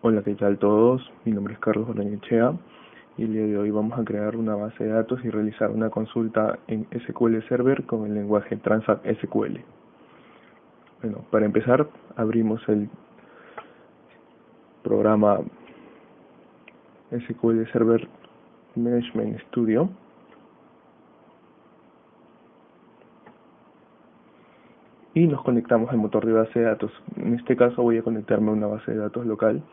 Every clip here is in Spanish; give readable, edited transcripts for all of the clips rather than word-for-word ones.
Hola, ¿qué tal todos? Mi nombre es Carlos Olañechea y el día de hoy vamos a crear una base de datos y realizar una consulta en SQL Server con el lenguaje Transact SQL. Bueno, para empezar, abrimos el programa SQL Server Management Studio. Y nos conectamos al motor de base de datos. En este caso voy a conectarme a una base de datos local.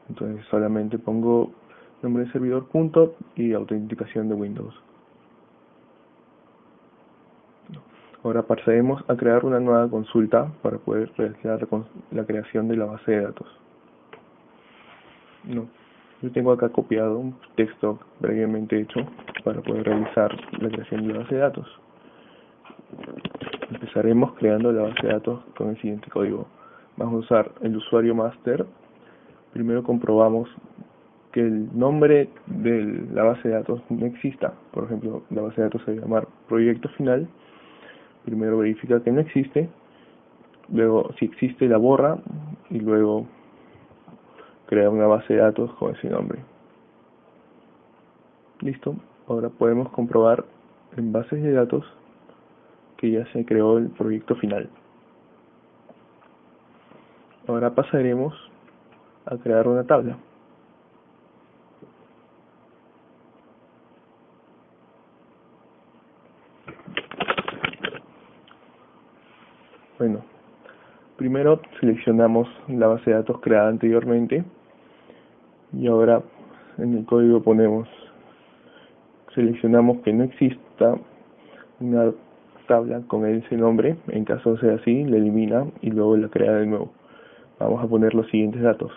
Entonces solamente pongo nombre de servidor punto y autenticación de Windows. Ahora pasaremos a crear una nueva consulta para poder realizar la creación de la base de datos. Yo tengo acá copiado un texto previamente hecho para poder realizar la creación de la base de datos. Empezaremos creando la base de datos con el siguiente código. Vamos a usar el usuario master. Primero comprobamos que el nombre de la base de datos no exista. Por ejemplo, la base de datos se va a llamar proyecto final. Primero verifica que no existe, luego si existe la borra y luego crea una base de datos con ese nombre. Listo, ahora podemos comprobar en bases de datos que ya se creó el proyecto final. Ahora pasaremos a crear una tabla. Bueno, primero seleccionamos la base de datos creada anteriormente y ahora en el código seleccionamos que no exista una tabla con ese nombre. En caso sea así, la elimina y luego la crea de nuevo. Vamos a poner los siguientes datos.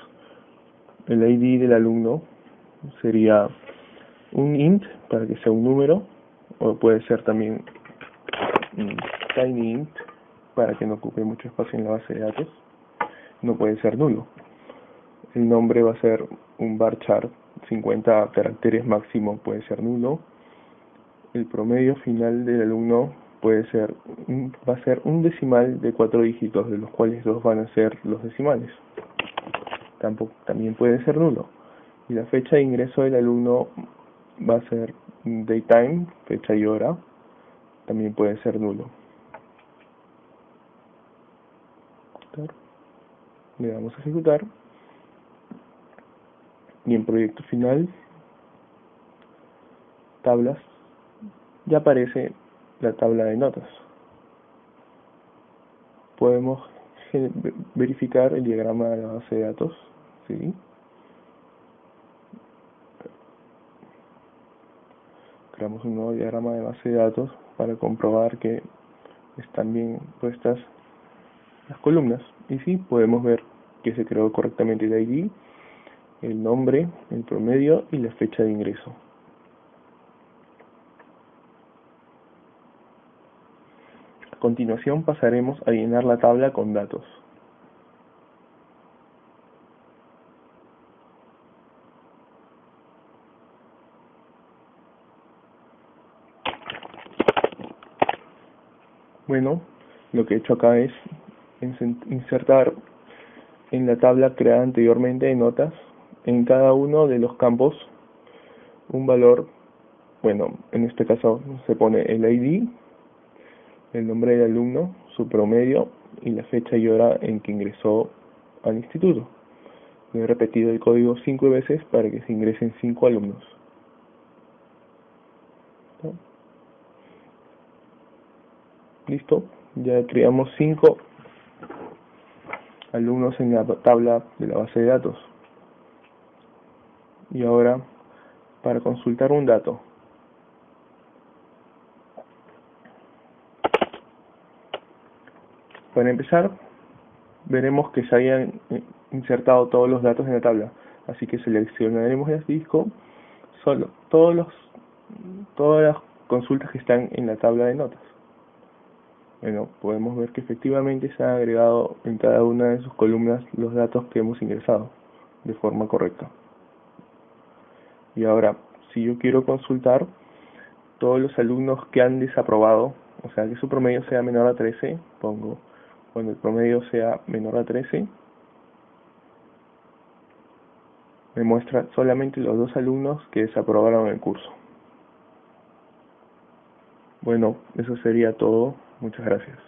El ID del alumno sería un int para que sea un número, o puede ser también un tiny int para que no ocupe mucho espacio en la base de datos. No puede ser nulo. El nombre va a ser un varchar, 50 caracteres máximo, puede ser nulo. El promedio final del alumno va a ser un decimal de 4 dígitos, de los cuales 2 van a ser los decimales. También puede ser nulo. Y la fecha de ingreso del alumno va a ser daytime, fecha y hora, también puede ser nulo. Le damos a ejecutar y en proyecto final, tablas, ya aparece la tabla de notas. Podemos verificar el diagrama de la base de datos, ¿sí? Creamos un nuevo diagrama de base de datos para comprobar que están bien puestas las columnas. Y sí, podemos ver que se creó correctamente el ID, el nombre, el promedio y la fecha de ingreso. A continuación pasaremos a llenar la tabla con datos. Bueno, lo que he hecho acá es insertar en la tabla creada anteriormente de notas, en cada uno de los campos, un valor. Bueno, en este caso se pone el ID, el nombre del alumno, su promedio y la fecha y hora en que ingresó al instituto. He repetido el código 5 veces para que se ingresen 5 alumnos. Listo, ya creamos 5 alumnos en la tabla de la base de datos. Y ahora, para consultar un dato, para empezar, veremos que se hayan insertado todos los datos en la tabla. Así que seleccionaremos el disco, todas las consultas que están en la tabla de notas. Bueno, podemos ver que efectivamente se han agregado en cada una de sus columnas los datos que hemos ingresado de forma correcta. Y ahora, si yo quiero consultar todos los alumnos que han desaprobado, o sea, que su promedio sea menor a 13, pongo cuando el promedio sea menor a 13, Me muestra solamente los 2 alumnos que desaprobaron el curso. Bueno, eso sería todo. Muchas gracias.